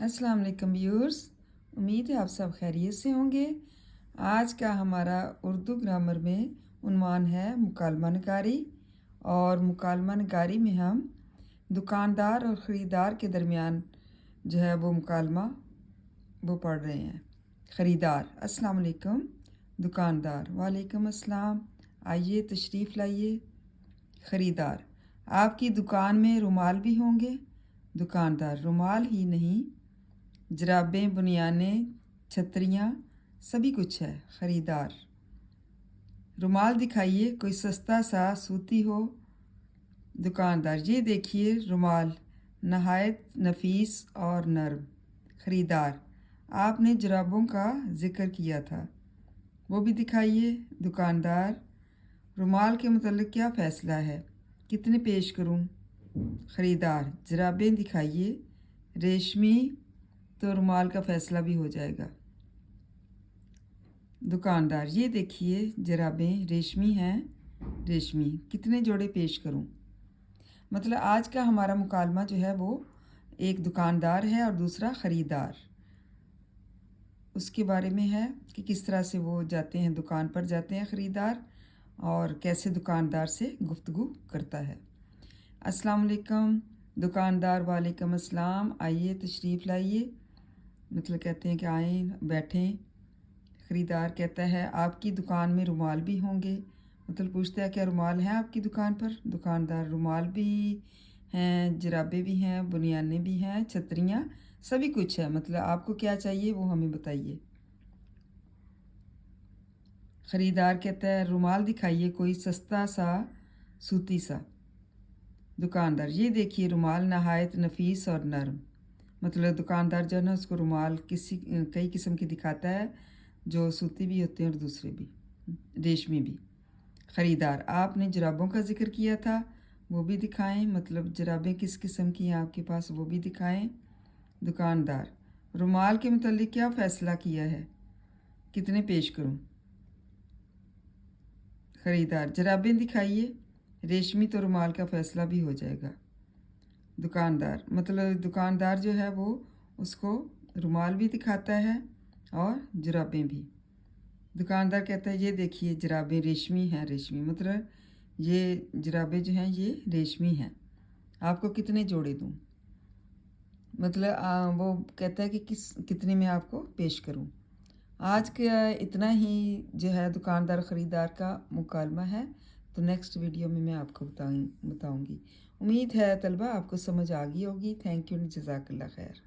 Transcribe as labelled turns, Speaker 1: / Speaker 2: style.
Speaker 1: अस्सलाम वालेकुम व्यूअर्स, उम्मीद है आप सब खैरियत से होंगे। आज का हमारा उर्दू ग्रामर में उन्वान है मुकालमा नगारी। और मुकालमा नगारी में हम दुकानदार और ख़रीदार के दरमियान जो है वो मुकालमा वो पढ़ रहे हैं। ख़रीदार, अस्सलाम वालेकुम। दुकानदार, वालेकुम अस्सलाम। आइए तशरीफ़ लाइए। ख़रीदार, आपकी दुकान में रुमाल भी होंगे? दुकानदार, रुमाल ही नहीं, जराबें, बनियानें, छतरियाँ, सभी कुछ है। ख़रीदार, रुमाल दिखाइए, कोई सस्ता सा सूती हो। दुकानदार, ये देखिए रुमाल, नहायत नफीस और नर्म। ख़रीदार, आपने जुराबों का ज़िक्र किया था, वो भी दिखाइए। दुकानदार, रुमाल के मुतल्लिक़ क्या फ़ैसला है, कितने पेश करूं? ख़रीदार, जुराबें दिखाइए, रेशमी तो रुमाल का फ़ैसला भी हो जाएगा। दुकानदार, ये देखिए जुराबें रेशमी हैं, रेशमी, कितने जोड़े पेश करूं? मतलब आज का हमारा मुकालमा जो है वो एक दुकानदार है और दूसरा ख़रीदार, उसके बारे में है कि किस तरह से वो जाते हैं, दुकान पर जाते हैं ख़रीदार, और कैसे दुकानदार से गुफ्तगू करता है। अस्सलाम वालेकुम। दुकानदार, वालेकुम अस्सलाम। आइए तशरीफ़ लाइए, मतलब कहते हैं कि आएँ बैठें। ख़रीदार कहता है आपकी दुकान में रुमाल भी होंगे? मतलब पूछता है क्या रुमाल हैं आपकी दुकान पर? दुकानदार, रुमाल भी हैं, जराबें भी हैं, बुनियानें भी हैं, छतरियाँ, सभी कुछ है। मतलब आपको क्या चाहिए वो हमें बताइए। ख़रीदार कहता है रुमाल दिखाइए, कोई सस्ता सा सूती सा। दुकानदार, ये देखिए रुमाल, नहायत नफीस और नरम। मतलब दुकानदार जो है ना उसको रुमाल कई किस्म की दिखाता है, जो सूती भी होते हैं और दूसरे भी, रेशमी भी। ख़रीदार, आपने जुराबों का ज़िक्र किया था, वो भी दिखाएं। मतलब जुराबें किस किस्म की हैं आपके पास, वो भी दिखाएं। दुकानदार, रुमाल के मुतालिक क्या फ़ैसला किया है, कितने पेश करूं? ख़रीदार, जुराबें दिखाइए, रेशमी तो रुमाल का फ़ैसला भी हो जाएगा। दुकानदार, मतलब दुकानदार जो है वो उसको रुमाल भी दिखाता है और जुराबें भी। दुकानदार कहता है ये देखिए जुराबें रेशमी हैं, रेशमी, मतलब ये जुराबें जो हैं ये रेशमी हैं, आपको कितने जोड़े दूं? मतलब वो कहता है कि कितने में आपको पेश करूं। आज का इतना ही जो है दुकानदार ख़रीदार का मुकालमा है। तो नेक्स्ट वीडियो में मैं आपको बताऊंगी। उम्मीद है तलबा आपको समझ आ गई होगी। थैंक यू, जज़ाकल्लाह खैर।